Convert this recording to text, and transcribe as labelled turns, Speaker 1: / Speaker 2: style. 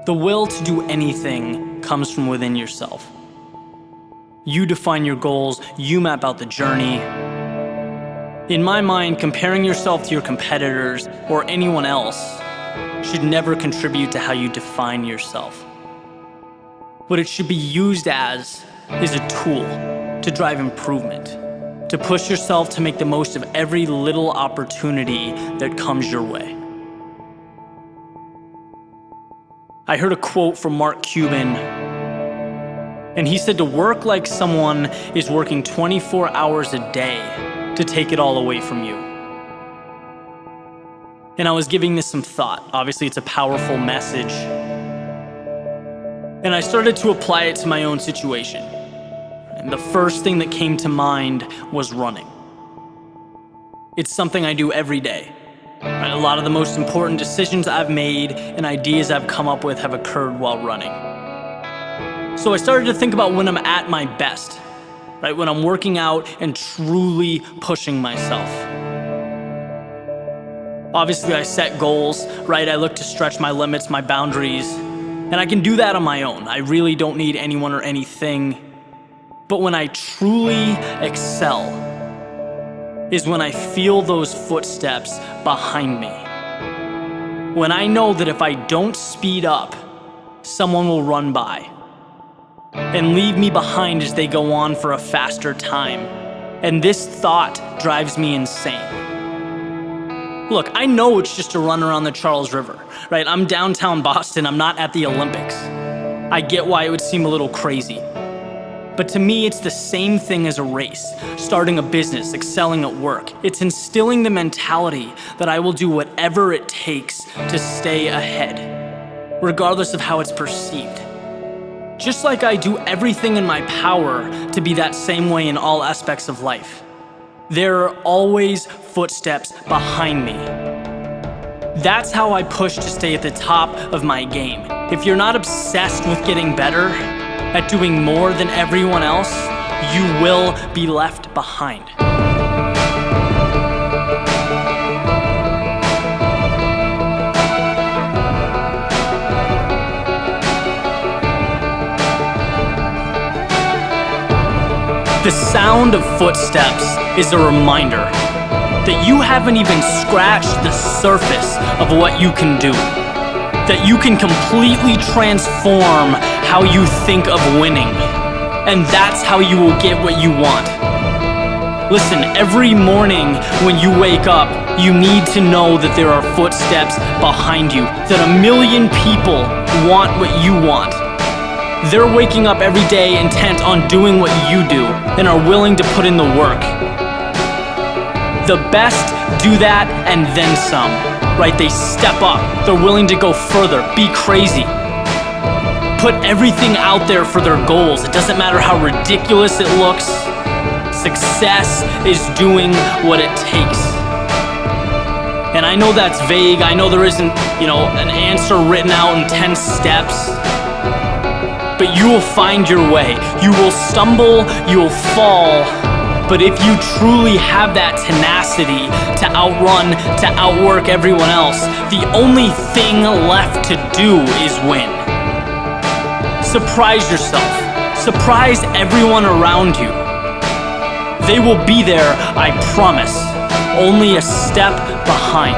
Speaker 1: The will to do anything comes from within yourself. You define your goals, you map out the journey. In my mind, comparing yourself to your competitors or anyone else should never contribute to how you define yourself. What it should be used as is a tool to drive improvement, to push yourself to make the most of every little opportunity that comes your way. I heard a quote from Mark Cuban, and he said to work like someone is working 24 hours a day to take it all away from you. And I was giving this some thought. Obviously, it's a powerful message. And I started to apply it to my own situation. And the first thing that came to mind was running. It's something I do every day. A lot of the most important decisions I've made and ideas I've come up with have occurred while running. So I started to think about when I'm at my best, right? When I'm working out and truly pushing myself. Obviously, I set goals, right? I look to stretch my limits, my boundaries, and I can do that on my own. I really don't need anyone or anything. But when I truly excel is when I feel those footsteps behind me. When I know that if I don't speed up, someone will run by and leave me behind as they go on for a faster time. And this thought drives me insane. Look, I know it's just a run around the Charles River, right? I'm downtown Boston, I'm not at the Olympics. I get why it would seem a little crazy. But to me, it's the same thing as a race, starting a business, excelling at work. It's instilling the mentality that I will do whatever it takes to stay ahead, regardless of how it's perceived. Just like I do everything in my power to be that same way in all aspects of life. There are always footsteps behind me. That's how I push to stay at the top of my game. If you're not obsessed with getting better, at doing more than everyone else, you will be left behind. The sound of footsteps is a reminder that you haven't even scratched the surface of what you can do. That you can completely transform how you think of winning. And that's how you will get what you want. Listen, every morning when you wake up, you need to know that there are footsteps behind you, that a million people want what you want. They're waking up every day intent on doing what you do and are willing to put in the work. The best do that and then some. Right? They step up. They're willing to go further, be crazy. Put everything out there for their goals. It doesn't matter how ridiculous it looks. Success is doing what it takes. And I know that's vague. I know there isn't, an answer written out in 10 steps. But you will find your way. You will stumble, you will fall. But if you truly have that tenacity to outrun, to outwork everyone else, the only thing left to do is win. Surprise yourself. Surprise everyone around you. They will be there, I promise, only a step behind.